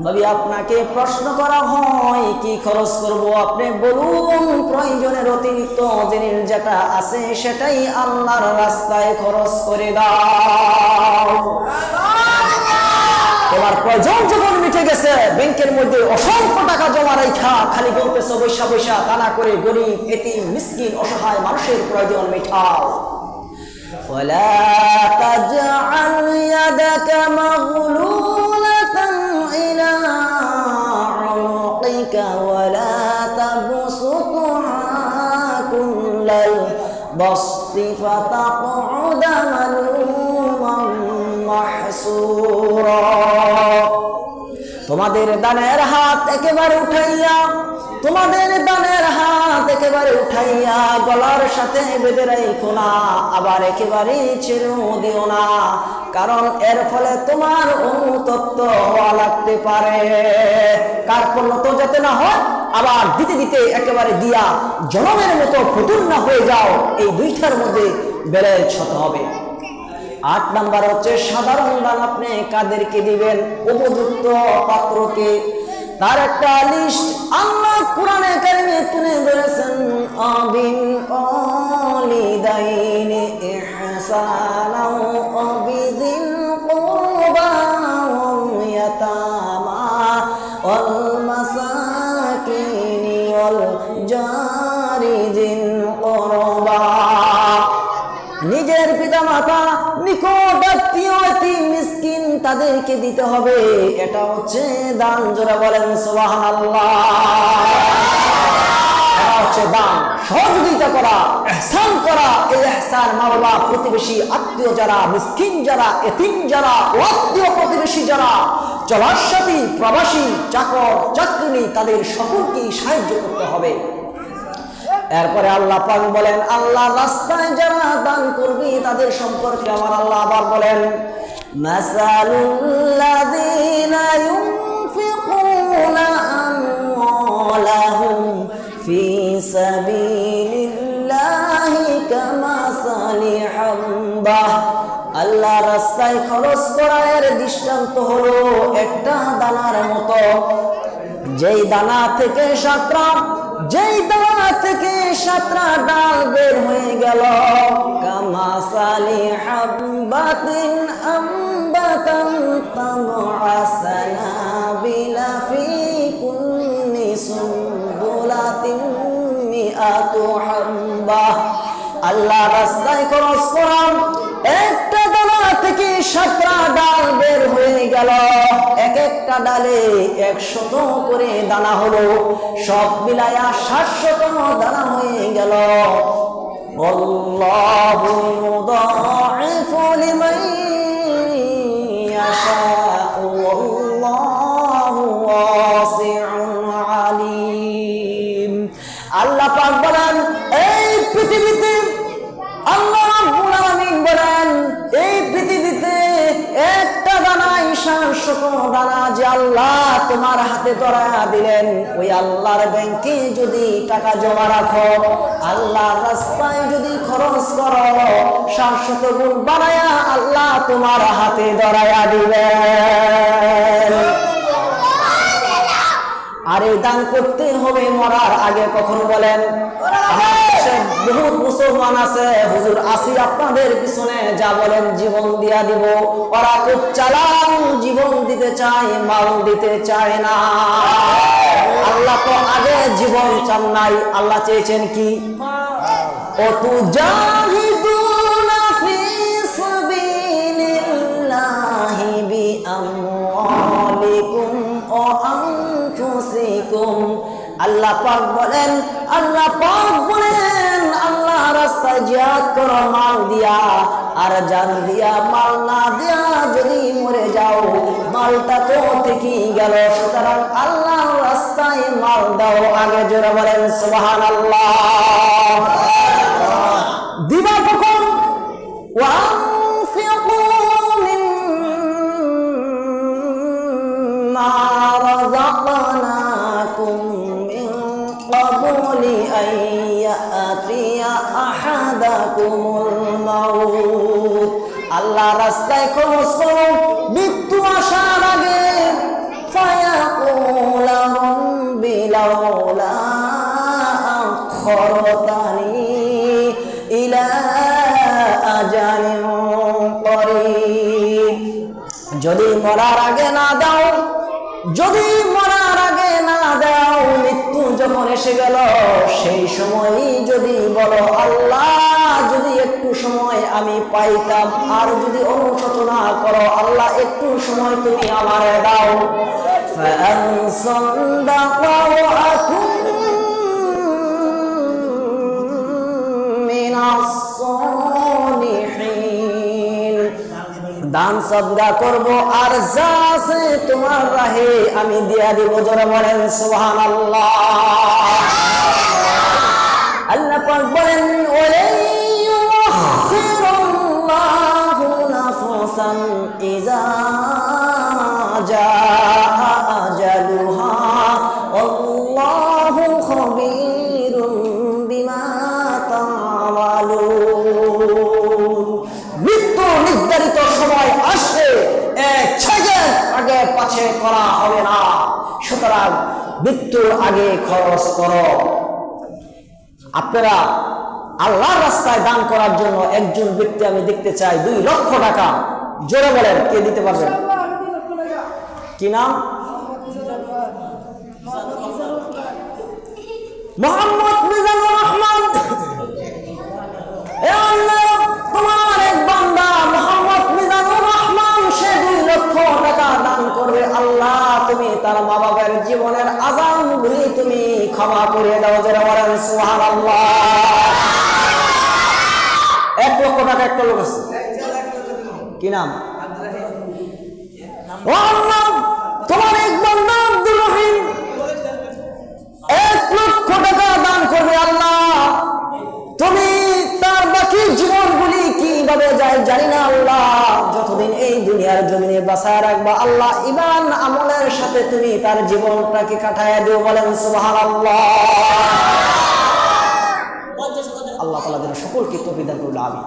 নবী আপনাকে প্রশ্ন করা হয় কি খরচ করব, আপনি বলুন প্রয়োজনের অতিরিক্ত জিনিস যেটা আছে সেটাই আল্লাহর রাস্তায় খরচ করে দাও। তোমার প্রয়োজন যখন মিটে গেছে, ব্যাংকের মধ্যে অসংখ্য টাকা জমা রাখা খালি বলতেছো পয়সা পয়সা দানা করে গরিব এতিম মিসকিন অসহায় মানুষের প্রয়োজন মেটাও। ولا تجعل يدك مغلولة إلى عنقك ولا تبسطها كل البسط فتقعد ملوما محسورا। তোমাদের দানের হাত একেবারে উঠাইয়া গলার সাথে বেঁধে রাখো না, আবার একেবারে ছেড়েও দিও না, কারণ এর ফলে তোমার অনুতপ্ত হওয়া লাগতে পারে। কার পরিণত যাতে না হয়, আবার দিতে দিতে একেবারে দিয়া জনমের মতো ফতুর না হয়ে যাও, এই দুইটার মধ্যে ব্যালেন্স হতে হবে। 8 নাম্বার হচ্ছে সাধারণ দান আপনি কাদেরকে দিবেন? উপযুক্ত পাত্রকে। তার একটা লিস্ট আল্লাহ কোরআনে কারিমে তুলে ধরেছেন। আবিল ওয়ালিদাইনি ইহসানা ওয়া বিযিল কুরবা ওয়াল ইয়াতামা ওয়াল মাসাকিনি ওয়াল জারি যিল কুরবা। নিজের পিতামাতা, নিকট আত্মীয়, এতিম মিসকিন তাদেরকে দিতে হবে। এটা হচ্ছে দান। জোরে বলেন সুবহানাল্লাহ। এটা হচ্ছে দান, সহযোগিতা করা, ইহসান করা। এই ইহসান মা বাবা, প্রতিবেশী, আত্মীয় যারা, মিসকিন যারা, এতিম যারা, আত্মীয় প্রতিবেশী যারা, চলার সাথী, প্রবাসী, চাকর চাকরিনী, তাদের সকলকেই সাহায্য করতে হবে। এরপরে আল্লাহ পাক বলেন, আল্লাহ রাস্তায় যারা দান করবে তাদের সম্পর্কে আমার আল্লাহ আবার বলেন, মাসালুল্লাযীনা ইউনফিকুনা আমওয়ালাহুম ফি সাবিলিল্লাহি কামাসালি হাব্বাহ। আল্লাহ রাস্তায় খরচ করার দৃষ্টান্ত হলো একটা দানার মতো, যেই দানা থেকে সাতটা ডাল বের হয়ে গেল। কামাসালি হাব্বাতিন আমবাতান তাবআ সানাবিলা ফি কুল্লি সুনবুলাতিন মিআতু হাব্বা। আল্লাহ রাস্তায় খরচ করা একটা দানা থেকে 7টা ডাল বের হয়ে গেল। এক একটা ডালে 100 করে দানা হলো, সব মিলায়া 700 দানা হয়ে গেল। আল্লাহু ইউদাইফু লিমান ইয়াশাউ ওয়াল্লাহু ওয়াসিউন আলিম। আল্লাহ পাক বলেন, এই পৃথিবীতে আল্লাহ রাব্বুল আলামিন বলেন, এই পৃথিবীতে একটা দানা 700 দানা যে আল্লাহ তোমার হাতে ধরায়া দিলেন, ওই আল্লাহর ব্যাংকে যদি টাকা জমা রাখো, আল্লাহর রাস্তায় যদি খরচ করো, 700 গুণ বানায়া আল্লাহ তোমার হাতে ধরায়া দিবেন। আর এই দান করতে হবে মরার আগে। কখনো বলেন, বহুত মুসলমান আছে, হুজুর আসি আপনাদের পিছনে, যা বলেন জীবন দিয়া দিব। ওরা খুব চালাক, জীবন দিতে চায়, মাল দিতে চায় না। আল্লাহ তো আগে জীবন চান নাই, আল্লাহ চেয়েছেন কি? ওতুজাহিদুনা ফি সাবিলিল্লাহি বিআমওয়ালিকুম ওয়া আনফুসিকুম। আল্লাহ পাক বলেন, আল্লাহ রাস্তায় জিহাদ করো মাল দিয়া, আর জান দিয়া। মাল না দিয়া যদি মরে যাও, মালটা তো থেকেই গেল। সুতরাং আল্লাহ রাস্তায় মাল দাও আগে। জোরে বলেন সুবহানাল্লাহ। দিবা কখন? ওয়ানফিকু মিম্মা রাযাকনাকুম মিন ক্বাবলি আন ইয়াতিয়া আহাদাকুমুল মাউত। আল্লাহ রাস্তায় খরচ খরচ করো মৃত্যু আসার আগে ফায়াকুল রাব্বি লাউলা আখরতানি ইলা আজালিন করিব। যদি মরার আগে না দাও, যদি মরার আগে না দাও, মৃত্যু যখন এসে গেল সেই সময়ই যদি বলো আল্লাহ যদি একটু সময় আমি পাইতাম, আর যদি অনুশোচনা করো আল্লাহ একটু সময় তুমি আমারে দাও, ফাআনসাদাকা ওয়া আকুন মিনাস সালিহিন। দান সাদকা করব আর যা আছে তোমার রাহে আমি দিয়া দিব। জোরে বলেন সুবহানাল্লাহ। আল্লাহ পাক বলেন ওয়ালাই ইউআখিরুল্লাহু নাফসান ইযা জাআ আজালুহা আল্লাহু খাবীরুম বিমা তা'মালুন। মৃত্যু নির্ধারিত সময় আসবে, এক সেকেন্ড আগে পাছে করা হবে না। সুতরাং মৃত্যুর আগে খরচ করো। আপনারা আল্লাহর রাস্তায় দান করার জন্য একজন ব্যক্তি আমি দেখতে চাই 2 লক্ষ টাকা। জোরে বলেন কে দিতে পারবেন? কি নাম? মোহাম্মদ মিজানুর রহমান। তোমার এক বান্দা মোহাম্মদ মিজানুর রহমান সে 2 লক্ষ টাকা দান করবে। আল্লাহ তুমি তার মা বাবার জীবনের আযাবগুলি তুমি ক্ষমা করে দাও। যারা বলেন সুবহানাল্লাহ। 1 লক্ষ টাকা একটা লোক আছে, কি নাম? ও আল্লাহ তোমার এক বান্দা আব্দুর রহিম 1 লক্ষ টাকা দান করবে। আল্লাহ তুমি তার বাকি জীবনগুলি কিভাবে যায় জানি না, আল্লাহ যতদিন এই দুনিয়ার জমিনে বাঁচায় রাখবা আল্লাহ ঈমান আমলের সাথে তুমি তার জীবনটাকে কাটায় দিও। বলেন সুবহানাল্লাহ। আল্লাহ তাআলা যেন সকলকে তৌফিক দান করুন। আমিন।